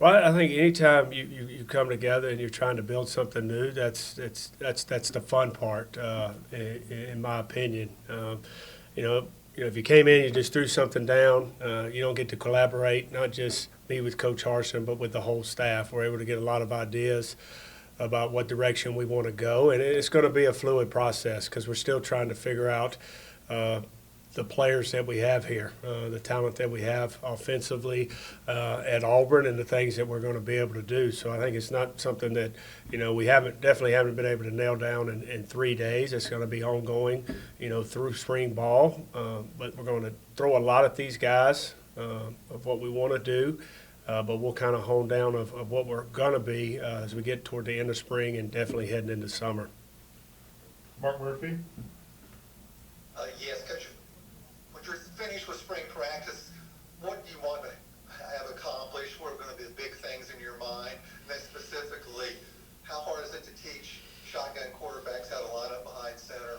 Well, I think anytime you come together and you're trying to build something new, that's the fun part, in my opinion. You know, if you came in, you just threw something down. You don't get to collaborate, not just me with Coach Harson, but with the whole staff. We're able to get a lot of ideas about what direction we want to go, and it's going to be a fluid process because we're still trying to figure out uh, the players that we have here, the talent that we have offensively at Auburn, and the things that we're going to be able to do. So I think it's not something that we definitely haven't been able to nail down in 3 days. It's going to be ongoing, through spring ball. But we're going to throw a lot at these guys of what we want to do. But we'll kind of hone down of what we're going to be as we get toward the end of spring and definitely heading into summer. Mark Murphy. Yes, Coach. When you're finished with spring practice, what do you want to have accomplished? What are going to be the big things in your mind? And then specifically, how hard is it to teach shotgun quarterbacks how to line up behind center?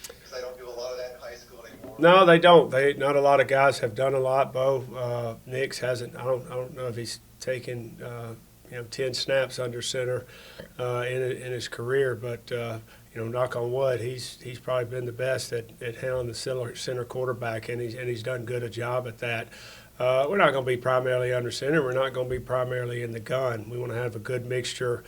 Because they don't do a lot of that in high school anymore. No, they don't. Not a lot of guys have done a lot. Bo Nix hasn't. I don't know if he's taken 10 snaps under center in his career, but knock on wood, he's probably been the best at handling the center quarterback, and he's done good a job at that. We're not going to be primarily under center. We're not going to be primarily in the gun. We want to have a good mixture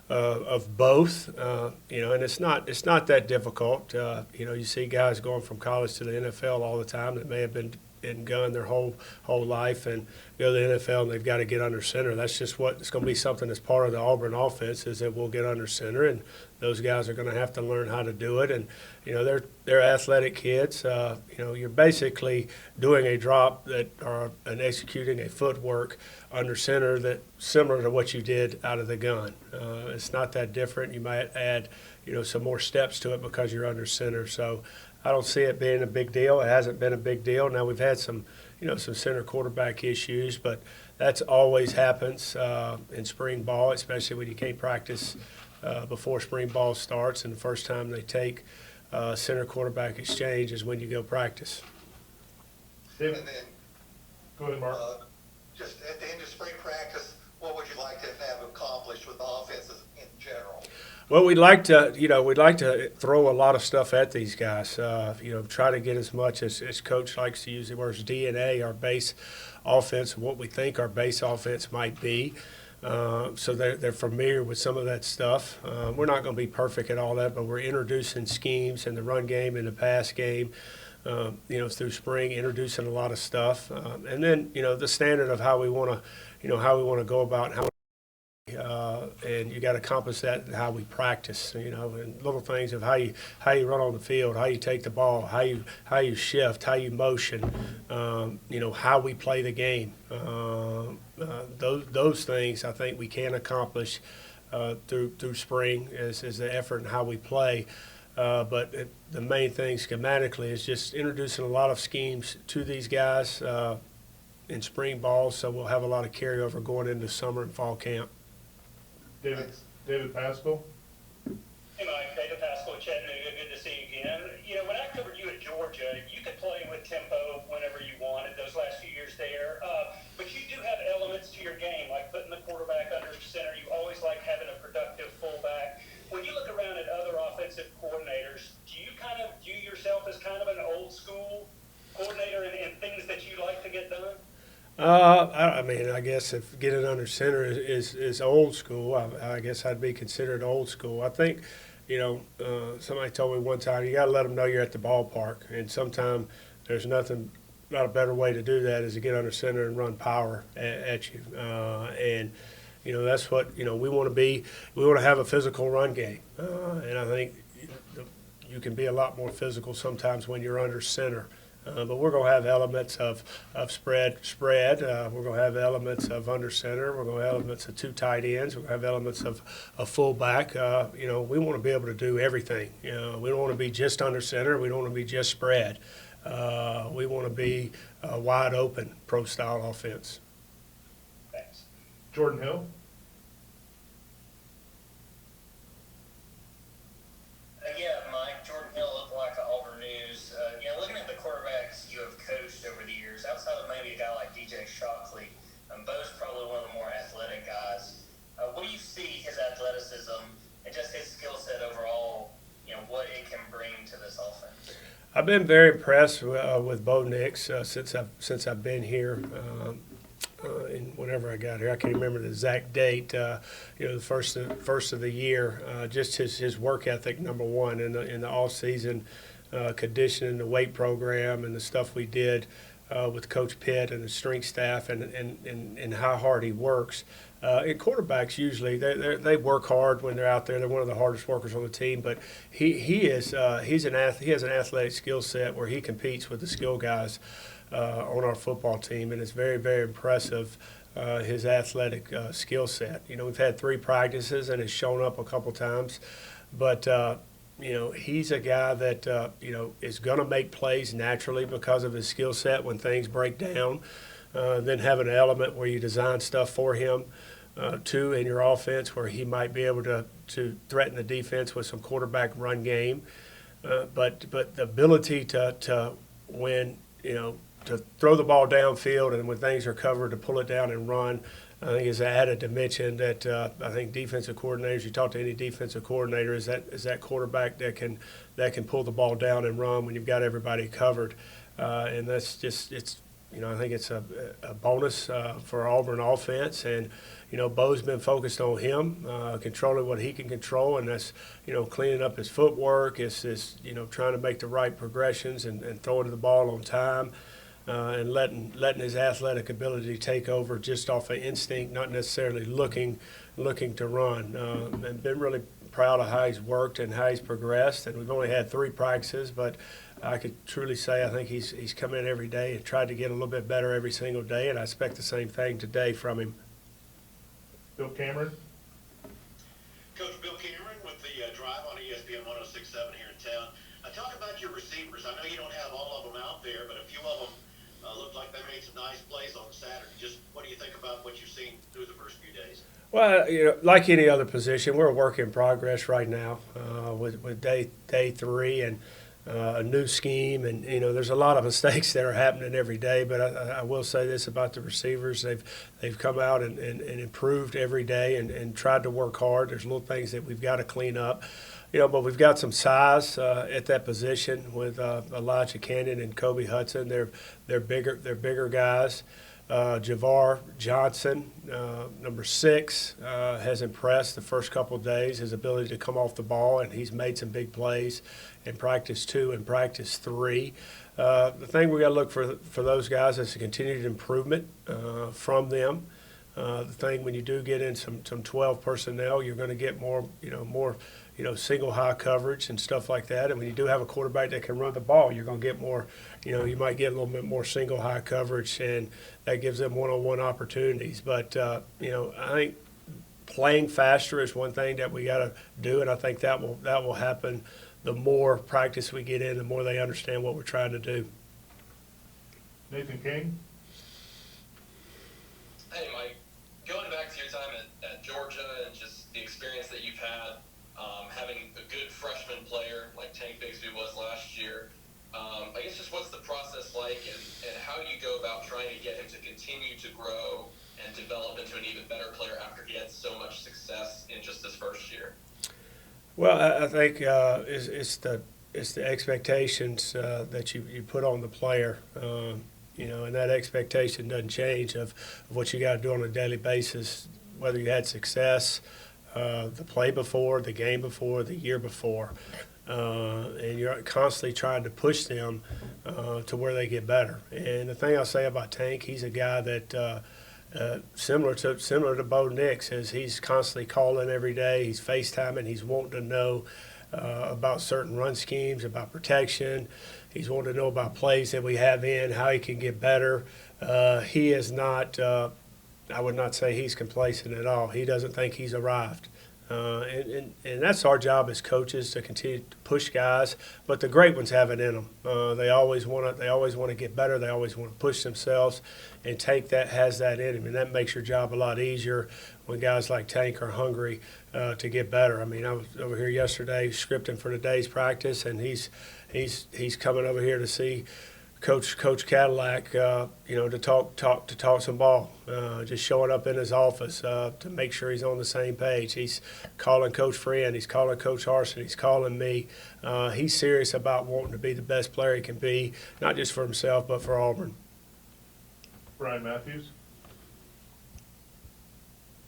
of both, and it's not that difficult. You see guys going from college to the NFL all the time that may have been in gun their whole life and go to the NFL and they've got to get under center. That's just what it's going to be. Something that's part of the Auburn offense is that we'll get under center, and those guys are going to have to learn how to do it. And they're athletic kids. You're basically doing a drop and executing a footwork under center that similar to what you did out of the gun. It's not that different. You might add some more steps to it because you're under center. So I don't see it being a big deal. It hasn't been a big deal. Now we've had some center quarterback issues, but that's always happens in spring ball, especially when you can't practice before spring ball starts. And the first time they take center quarterback exchange is when you go practice. David, And then, go ahead, Mark. just at the end of spring practice, what would you like to have accomplished with the offenses in general? Well, we'd like to throw a lot of stuff at these guys. Try to get as much as Coach likes to use the words DNA, our base offense, what we think our base offense might be. So they're familiar with some of that stuff. We're not going to be perfect at all that, but we're introducing schemes in the run game and the pass game. Through spring, introducing a lot of stuff, and then the standard of how we want to go about how. And you got to accomplish that in how we practice, and little things of how you run on the field, how you take the ball, how you shift, how you motion, how we play the game. Those things I think we can accomplish through spring as the effort and how we play. The main thing schematically is just introducing a lot of schemes to these guys in spring ball, so we'll have a lot of carryover going into summer and fall camp. David Pascal. Hey, Mike. David Pascal, Chattanooga. Good to see you again. When I covered you at Georgia, you could play with tempo whenever you wanted those last few years there. But you do have elements to your game, like putting the quarterback under center. You always like having a productive fullback. When you look around at other offensive coordinators, do you kind of view yourself as kind of an old school coordinator and things that you like to get done? I guess if getting under center is old school, I guess I'd be considered old school. I think, somebody told me one time, you got to let them know you're at the ballpark. And sometimes there's not a better way to do that is to get under center and run power at you. That's what, we want to be. We want to have a physical run game. And I think you can be a lot more physical sometimes when you're under center. But we're going to have elements of spread. We're going to have elements of under center. We're going to have elements of two tight ends. We're going to have elements of a fullback. We want to be able to do everything. We don't want to be just under center. We don't want to be just spread. We want to be a wide open pro-style offense. Thanks. Jordan Hill. Yeah, Mike. Jordan Hill looked like Auburn News. Looking at the quarterbacks you have coached over the years, outside of maybe a guy like DJ Shockley, Bo's probably one of the more athletic I've been very impressed with Bo Nix since I've been here. And whenever I got here, I can't remember the exact date. The first of the year, just his work ethic, number one, in the off season, conditioning, the weight program, and the stuff we did with Coach Pitt and the strength staff, and how hard he works. And quarterbacks usually they work hard when they're out there. They're one of the hardest workers on the team. But he has an athletic skill set where he competes with the skill guys on our football team, and it's very, very impressive. His athletic skill set. We've had 3 practices and has shown up a couple times, but he's a guy that is going to make plays naturally because of his skill set when things break down. Then have an element where you design stuff for him. Too, in your offense, where he might be able to threaten the defense with some quarterback run game, but the ability to when to throw the ball downfield and when things are covered to pull it down and run, I think is an added dimension that I think defensive coordinators. You talk to any defensive coordinator, is that quarterback that can pull the ball down and run when you've got everybody covered, and that's just I think it's a bonus for Auburn offense. And Bo's been focused on him, controlling what he can control, and that's cleaning up his footwork. It's trying to make the right progressions and throwing the ball on time, and letting his athletic ability take over just off of instinct, not necessarily looking to run. And been really proud of how he's worked and how he's progressed. And we've only had 3 practices, but I could truly say I think he's come in every day and tried to get a little bit better every single day, and I expect the same thing today from him. Bill Cameron. Coach Bill Cameron with the Drive on ESPN 106.7 here in town. Talk about your receivers. I know you don't have all of them out there, but a few of them looked like they made some nice plays on Saturday. Just what do you think about what you've seen through the first few days? Well, like any other position, we're a work in progress right now with day 3 and a new scheme, and there's a lot of mistakes that are happening every day. But I will say this about the receivers: they've come out and improved every day and tried to work hard. There's little things that we've got to clean up, but we've got some size at that position with Elijah Cannon and Kobe Hudson. They're bigger guys. Javar Johnson, number 6, has impressed the first couple of days, his ability to come off the ball, and he's made some big plays in practice 2 and practice 3. The thing we got to look for those guys is a continued improvement from them. The thing when you do get in some 12 personnel, you're going to get more single high coverage and stuff like that. And when you do have a quarterback that can run the ball, you're going to get more, you might get a little bit more single high coverage, and that gives them one-on-one opportunities. But, I think playing faster is one thing that we got to do, and I think that will happen the more practice we get in, the more they understand what we're trying to do. Nathan King. Hey, Mike. Going back to your time at Georgia and just the experience that you've had, having a good freshman player like Tank Bigsby was last year, I guess just what's the process like, and how do you go about trying to get him to continue to grow and develop into an even better player after he had so much success in just his first year? Well, I think it's the expectations that you put on the player, and that expectation doesn't change of what you got to do on a daily basis, whether you had success the play before, the game before, the year before, and you're constantly trying to push them to where they get better. And the thing I'll say about Tank, he's a guy that similar to Bo Nix, is he's constantly calling every day. He's FaceTiming. He's wanting to know about certain run schemes, about protection. He's wanting to know about plays that we have in, how he can get better. He is not. I would not say he's complacent at all. He doesn't think he's arrived. And that's our job as coaches, to continue to push guys. But the great ones have it in them. They always want to get better. They always want to push themselves. And Tank has that in him, and that makes your job a lot easier when guys like Tank are hungry to get better. I mean, I was over here yesterday scripting for today's practice, and he's coming over here to see Coach Cadillac, to talk some ball, just showing up in his office to make sure he's on the same page. He's calling Coach Friend, he's calling Coach Harsin, he's calling me. He's serious about wanting to be the best player he can be, not just for himself but for Auburn. Brian Matthews.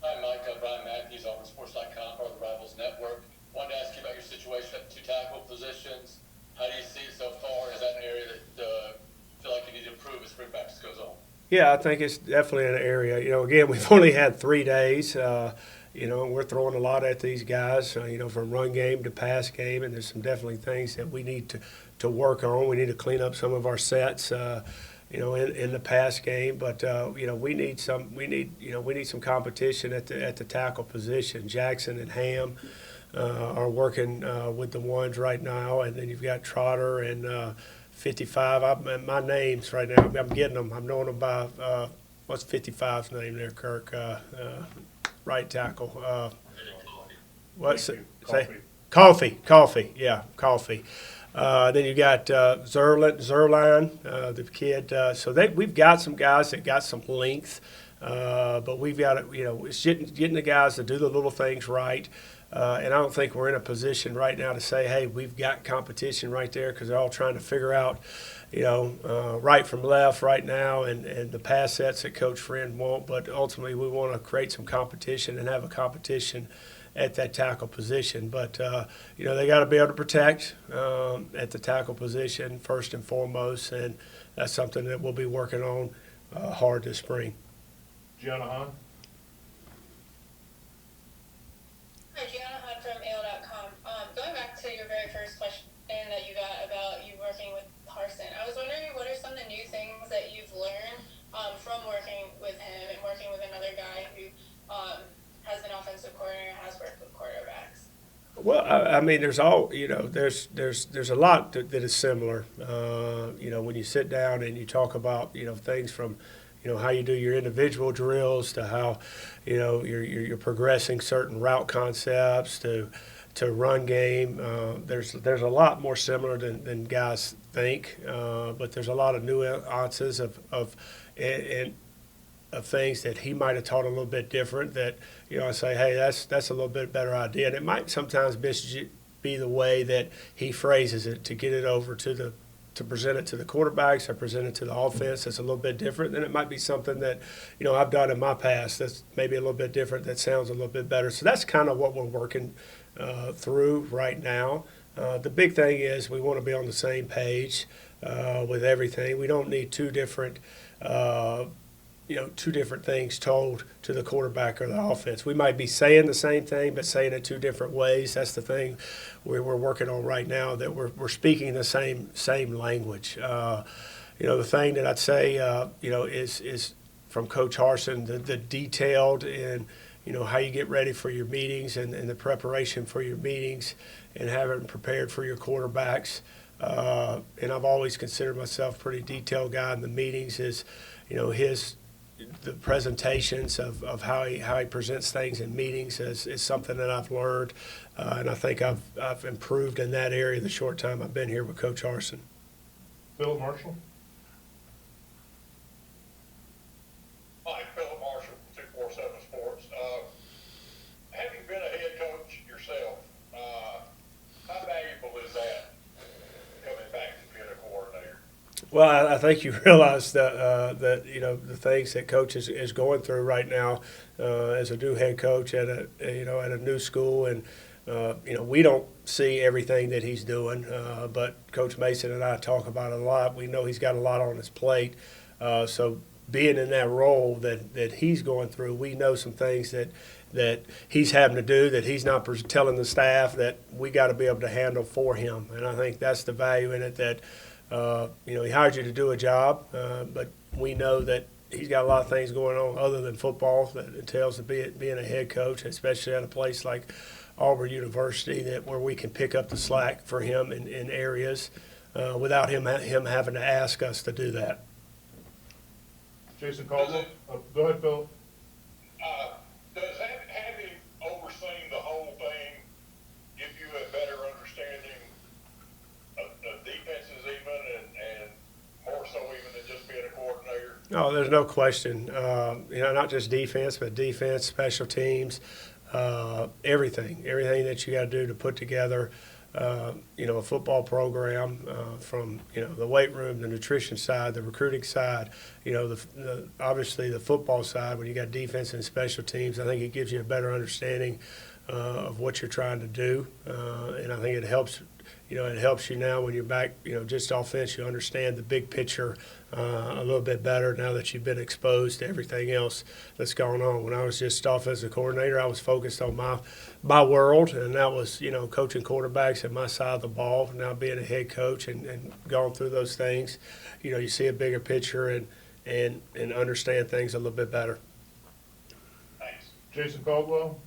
Hi, Mike. Brian Matthews, AuburnSports.com, part of the Rivals Network. Wanted to ask you about your situation at the two tackle positions. How do you see it so far? Is that an area that feel like you need to improve as spring practice goes on? Yeah, I think it's definitely an area. Again, we've only had 3 days. We're throwing a lot at these guys, from run game to pass game, and there's some definitely things that we need to work on. We need to clean up some of our sets, in the pass game. But we need some competition at the tackle position. Jackson and Ham are working with the ones right now, and then you've got Trotter and 55. My names right now, I'm getting them. I'm knowing them by what's 55's name there, Kirk? Right tackle. What's it? Say? Coffee. Yeah, Coffee. Then you got Zerline, the kid. So we've got some guys that got some length, but we've got to, it's getting the guys to do the little things right. And I don't think we're in a position right now to say, hey, we've got competition right there, because they're all trying to figure out, right from left right now and the pass sets that Coach Friend won't. But ultimately, we want to create some competition and have a competition at that tackle position. But, they got to be able to protect at the tackle position first and foremost, and that's something that we'll be working on hard this spring. Gianna Hahn. Hi, Gianna Hunt from AL.com. Going back to your very first question that you got about you working with Harsin, I was wondering what are some of the new things that you've learned from working with him and working with another guy who has been offensive coordinator, has worked with quarterbacks? Well, I mean, there's a lot that is similar. When you sit down and you talk about things from how you do your individual drills to how you're progressing certain route concepts to run game. There's a lot more similar than guys think, but there's a lot of nuances of things that he might have taught a little bit different that I say, hey, that's a little bit better idea, and it might sometimes be the way that he phrases it to get it over to present it to the quarterbacks or present it to the offense. That's a little bit different. Then it might be something that I've done in my past that's maybe a little bit different, that sounds a little bit better. So that's kind of what we're working through right now. The big thing is we want to be on the same page with everything. We don't need two different things told to the quarterback or the offense. We might be saying the same thing, but saying it 2 different ways. That's the thing we're working on right now, that we're speaking the same language. The thing that I'd say, is from Coach Harsin, the detailed and, how you get ready for your meetings and the preparation for your meetings and having prepared for your quarterbacks. And I've always considered myself a pretty detailed guy in the meetings. The presentations of how he presents things in meetings is something that I've learned, and I think I've improved in that area the short time I've been here with Coach Harsin. Philip Marshall. Hi, Philip Marshall from 247 Sports. Having been a head coach yourself, how valuable is that coming back to being a coordinator? Well, I think you realize that the things that Coach is going through right now as a new head coach at a new school, and we don't see everything that he's doing, but Coach Mason and I talk about it a lot. We know he's got a lot on his plate, so being in that role that he's going through, we know some things that he's having to do that he's not telling the staff that we got to be able to handle for him, and I think that's the value in it that. He hired you to do a job, but we know that he's got a lot of things going on other than football that entails being a head coach, especially at a place like Auburn University, where we can pick up the slack for him in areas without him having to ask us to do that. Jason Caldwell. Go ahead, Phil. Does having overseen the whole thing give you a better understanding of defenses even and more so Oh, there's no question. Not just defense, but defense, special teams, everything that you got to do to put together, a football program from the weight room, the nutrition side, the recruiting side, obviously the football side. When you got defense and special teams, I think it gives you a better understanding of what you're trying to do, and I think it helps. It helps you now when you're back, just offense, you understand the big picture a little bit better now that you've been exposed to everything else that's going on. When I was just offensive coordinator, I was focused on my world, and that was, coaching quarterbacks at my side of the ball. Now being a head coach and going through those things, you see a bigger picture and understand things a little bit better. Thanks. Jason Caldwell.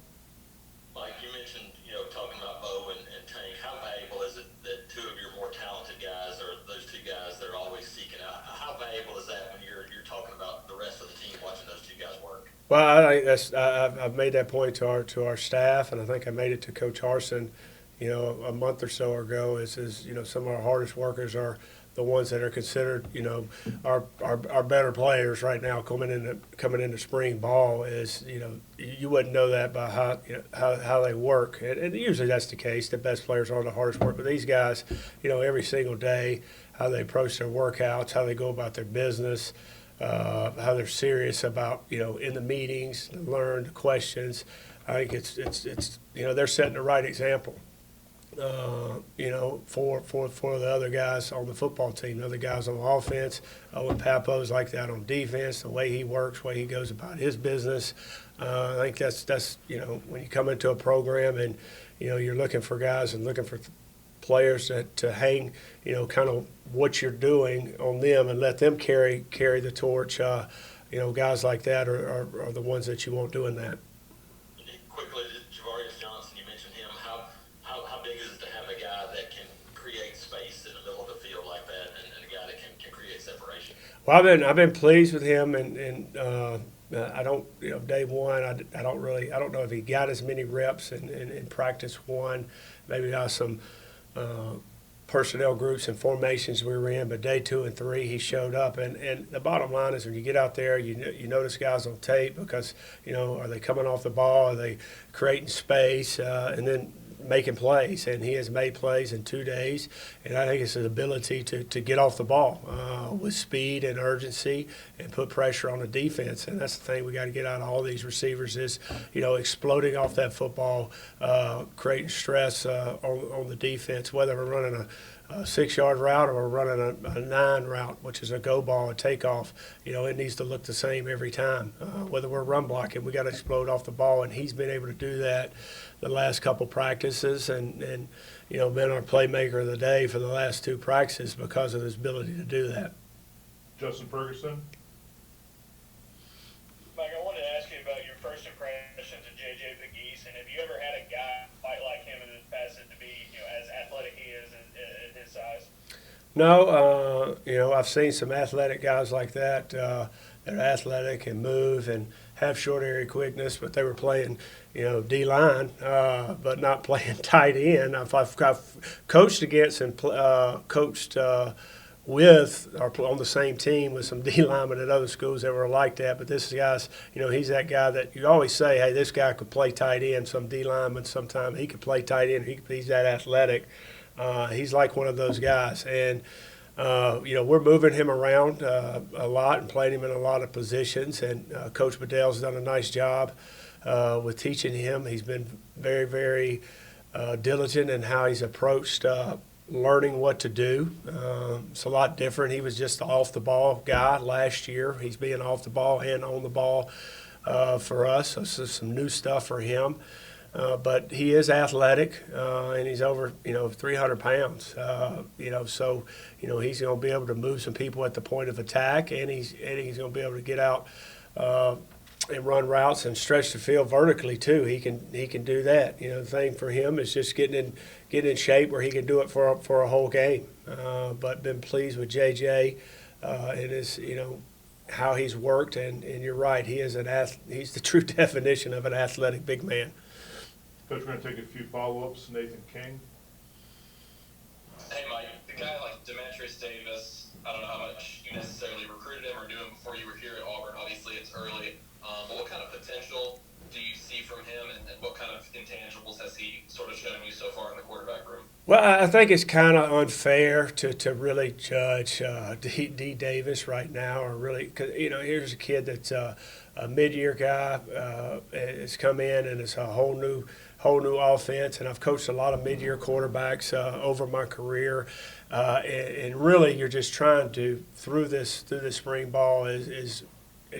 Mike, you mentioned, talking about Bo and Tank. How valuable is it that two of your more talented guys are those two guys that are always seeking out? How valuable is that when you're talking about the rest of the team watching those two guys work? Well, I think I've made that point to our staff, and I think I made it to Coach Harsin, a month or so ago. Is some of our hardest workers are the ones that are considered, our better players right now coming into spring ball. Is you wouldn't know that by how they work, and usually that's the case. The best players are the hardest work, but these guys, every single day, how they approach their workouts, how they go about their business. How they're serious about in the meetings, learn the questions. I think it's they're setting the right example. For the other guys on the football team, the other guys on the offense. When Papo's like that on defense, the way he works, the way he goes about his business. I think that's when you come into a program and you're looking for guys and looking for players to hang, kind of what you're doing on them and let them carry the torch. Guys like that are the ones that you want doing that. Quickly, Javarius Johnson, you mentioned him. How big is it to have a guy that can create space in the middle of the field like that, and a guy that can create separation? Well, I've been pleased with him, and I don't, day one, I don't know if he got as many reps in practice one. Maybe got some personnel groups and formations we were in, but day 2 and 3 he showed up, and the bottom line is when you get out there, you notice guys on tape because are they coming off the ball, are they creating space, and then making plays, and he has made plays in 2 days, and I think it's his ability to get off the ball with speed and urgency and put pressure on the defense, and that's the thing we got to get out of all these receivers is exploding off that football, creating stress on the defense, whether we're running a 6-yard route or we're running a 9 route, which is a go ball, a takeoff. It needs to look the same every time. Whether we're run blocking, we got to explode off the ball, and he's been able to do that the last couple practices, and been our playmaker of the day for the last 2 practices because of his ability to do that. Justin Ferguson. Mike, I wanted to ask you about your first impressions of J.J. Pegues, and have you ever had a guy quite like him in the past to be, as athletic he is at his size? No, I've seen some athletic guys like that. That are athletic and move and have short area quickness, but they were playing, D-line, but not playing tight end. I've coached against and coached with or on the same team with some D linemen at other schools that were like that. But this guy's, he's that guy that you always say, hey, this guy could play tight end. Some D lineman, sometime he could play tight end. He's that athletic. He's like one of those guys. And, we're moving him around a lot and playing him in a lot of positions. And Coach Bedell's done a nice job with teaching him. He's been very, very diligent in how he's approached learning what to do. It's a lot different. He was just an off-the-ball guy last year. He's being off the ball and on the ball for us. So this is some new stuff for him. But he is athletic, and he's over, 300 pounds. So he's going to be able to move some people at the point of attack, and he's going to be able to get out and run routes and stretch the field vertically too. He can do that. The thing for him is just getting in shape where he can do it for a whole game. But been pleased with JJ and his how he's worked, and you're right. He is he's the true definition of an athletic big man. Coach, we're going to take a few follow-ups. Nathan King. Hey, Mike, the guy like Demetrius Davis, I don't know how much you necessarily recruited him or knew him before you were here, early. But what kind of potential do you see from him, and what kind of intangibles has he sort of shown you so far in the quarterback room? Well, I think it's kind of unfair to really judge D. Davis right now, or really, cause, here's a kid that's a mid-year guy, has come in and it's a whole new offense, and I've coached a lot of mid-year quarterbacks over my career, and really you're just trying to through this spring ball as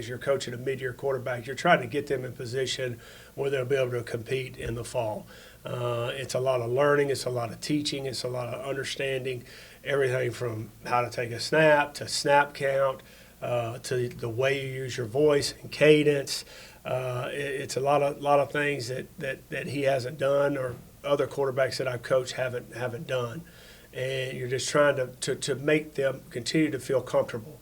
you're coaching a mid-year quarterback, you're trying to get them in position where they'll be able to compete in the fall. It's a lot of learning, it's a lot of teaching, it's a lot of understanding everything from how to take a snap to snap count to the way you use your voice and cadence. It's a lot of things that he hasn't done, or other quarterbacks that I've coached haven't done. And you're just trying to make them continue to feel comfortable.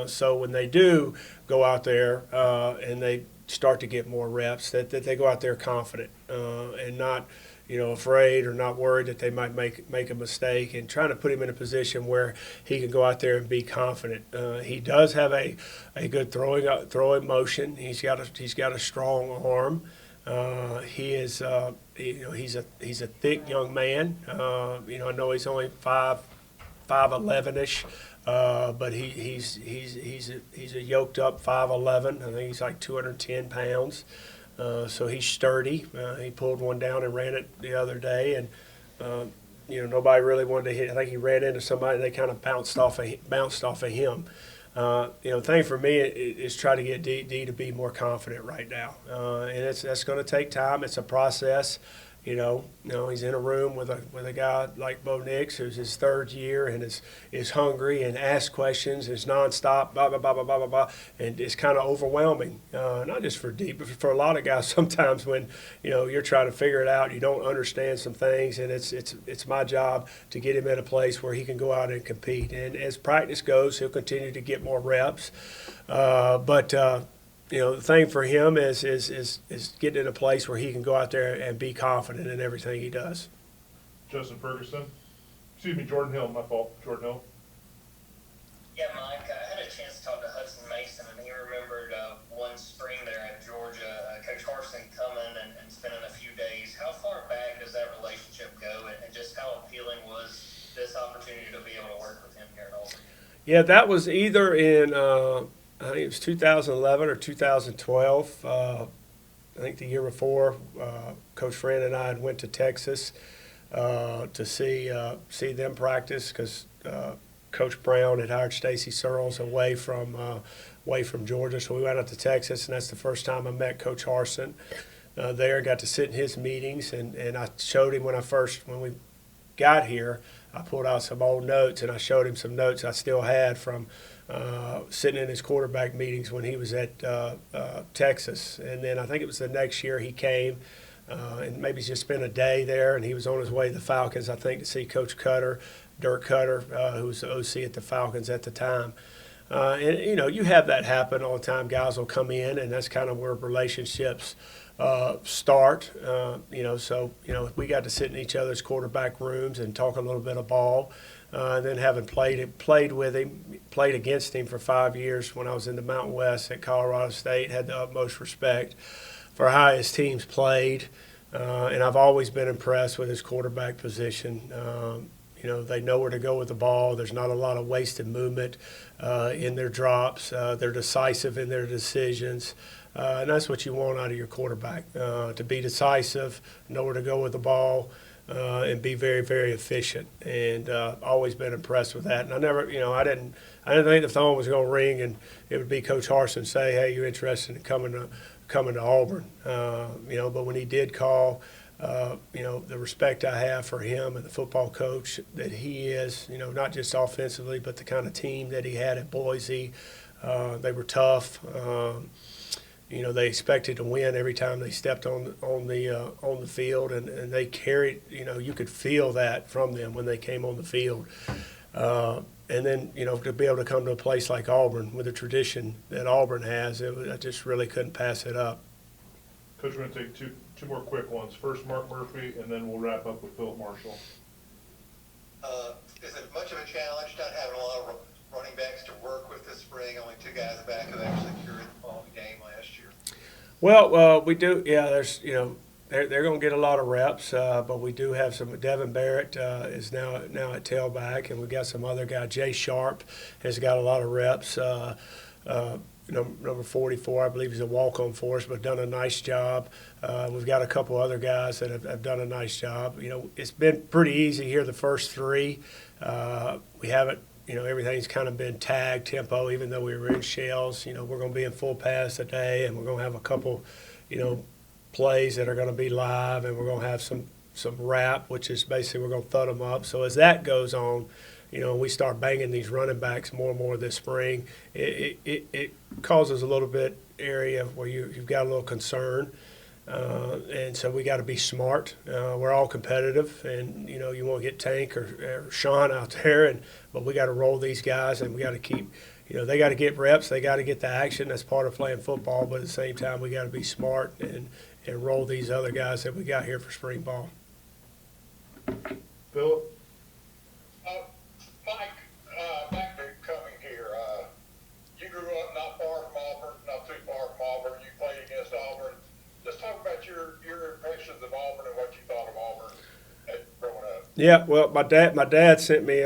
So when they do go out there and they start to get more reps, that they go out there confident and not afraid or not worried that they might make a mistake, and trying to put him in a position where he can go out there and be confident. He does have a good throwing motion. He's got a strong arm. He is he's a thick young man. I know he's only 5'11"ish. But he's a yoked up 5'11". I think he's like 210 pounds. So he's sturdy. He pulled one down and ran it the other day, and nobody really wanted to hit. I think he ran into somebody, and they kind of bounced off of him. The thing for me is try to get D to be more confident right now, and that's going to take time. It's a process. He's in a room with a guy like Bo Nix, who's his third year and is hungry and asks questions, is nonstop, blah blah blah blah blah blah, blah, and it's kind of overwhelming. Not just for D, but for a lot of guys. Sometimes when you're trying to figure it out, you don't understand some things, and it's my job to get him in a place where he can go out and compete. And as practice goes, he'll continue to get more reps, but. The thing for him is getting in a place where he can go out there and be confident in everything he does. Justin Ferguson. Jordan Hill, my fault. Jordan Hill. Yeah, Mike, I had a chance to talk to Hudson Mason, and he remembered one spring there at Georgia, Coach Harsin coming and spending a few days. How far back does that relationship go, and just how appealing was this opportunity to be able to work with him here in Auburn? Yeah, that was either in I think it was 2011 or 2012. I think the year before, Coach Fran and I had went to Texas to see them practice, because Coach Brown had hired Stacy Searles away from Georgia. So we went out to Texas, and that's the first time I met Coach Harsin there. Got to sit in his meetings, and I showed him when we got here. I pulled out some old notes, and I showed him some notes I still had from sitting in his quarterback meetings when he was at Texas. And then I think it was the next year he came and maybe just spent a day there, and he was on his way to the Falcons, I think, to see Coach Dirk Cutter, who was the OC at the Falcons at the time. And you have that happen all the time. Guys will come in, and that's kind of where relationships start. So we got to sit in each other's quarterback rooms and talk a little bit of ball. And then having played with him, played against him for 5 years when I was in the Mountain West at Colorado State, had the utmost respect for how his teams played. And I've always been impressed with his quarterback position. They know where to go with the ball. There's not a lot of wasted movement in their drops. They're decisive in their decisions. And that's what you want out of your quarterback, to be decisive, know where to go with the ball, and be very, very efficient. And always been impressed with that. And I never, I didn't think the phone was going to ring and it would be Coach Harsin say, "Hey, you're interested in coming to Auburn?" But when he did call, the respect I have for him and the football coach that he is, not just offensively, but the kind of team that he had at Boise. They were tough. They expected to win every time they stepped on the field, and they carried. You could feel that from them when they came on the field. And then to be able to come to a place like Auburn with the tradition that Auburn has, I just really couldn't pass it up. Coach, we're going to take two more quick ones. First, Mark Murphy, and then we'll wrap up with Philip Marshall. Is it much of a challenge not having a lot of running backs to work with this spring? Only 2 guys back have actually carried the ball in the game last year. Well, we do. Yeah, there's they're going to get a lot of reps, but we do have some. Devin Barrett is now at tailback, and we've got some other guy. Jay Sharp has got a lot of reps. Number 44, I believe he's a walk-on for us, but done a nice job. We've got a couple other guys that have done a nice job. It's been pretty easy here the first 3. We haven't. Everything's kind of been tagged tempo, even though we were in shells. We're going to be in full pass today, and we're going to have a couple, plays that are going to be live, and we're going to have some wrap, which is basically we're going to thud them up. So as that goes on, we start banging these running backs more and more this spring. It causes a little bit area where you've got a little concern. And so we got to be smart. We're all competitive, and you want to get Tank or Sean out there, but we got to roll these guys, and we got to keep. They got to get reps. They got to get the action. That's part of playing football. But at the same time, we got to be smart and roll these other guys that we got here for spring ball. Philip? Mike, back to coming here. You grew up not far from Auburn, not too far from Auburn. You played against Auburn. Just talk about your impressions of Auburn and what you thought of Auburn growing up. Yeah, well, my dad sent me.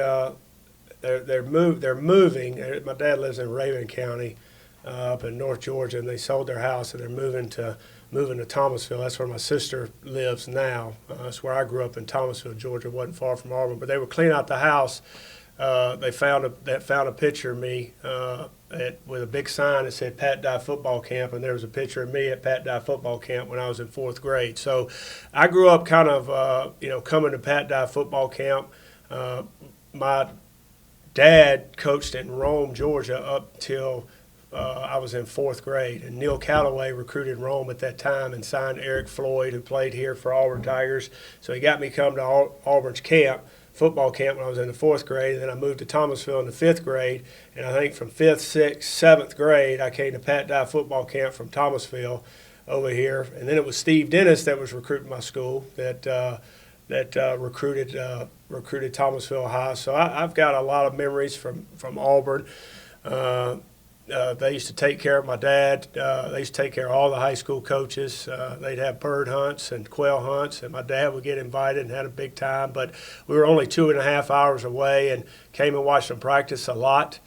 They're moving. My dad lives in Raven County, up in North Georgia, and they sold their house, and they're moving to Thomasville. That's where my sister lives now. That's where I grew up, in Thomasville, Georgia. It wasn't far from Auburn, but they were cleaning out the house. They found a picture of me with a big sign that said Pat Dye Football Camp, and there was a picture of me at Pat Dye Football Camp when I was in 4th grade. So I grew up kind of, coming to Pat Dye Football Camp. My dad coached in Rome, Georgia, up till I was in 4th grade, and Neil Calloway recruited Rome at that time and signed Eric Floyd, who played here for Auburn Tigers. So he got me come to Auburn's football camp when I was in the 4th grade. And then I moved to Thomasville in the 5th grade, and I think from 5th, 6th, 7th grade, I came to Pat Dye Football Camp from Thomasville over here. And then it was Steve Dennis that was recruiting my school that recruited Thomasville High. So I've got a lot of memories from Auburn. They used to take care of my dad. They used to take care of all the high school coaches. They'd have bird hunts and quail hunts, and my dad would get invited and had a big time. But we were only 2.5 hours away, and came and watched them practice a lot.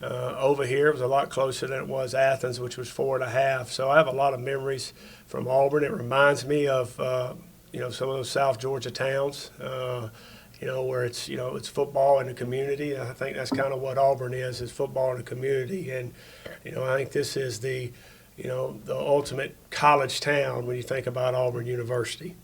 Over here, it was a lot closer than it was Athens, which was 4.5. So I have a lot of memories from Auburn. It reminds me of some of those South Georgia towns. Where it's football in the community. I think that's kind of what Auburn is football in the community. And, I think this is the ultimate college town when you think about Auburn University.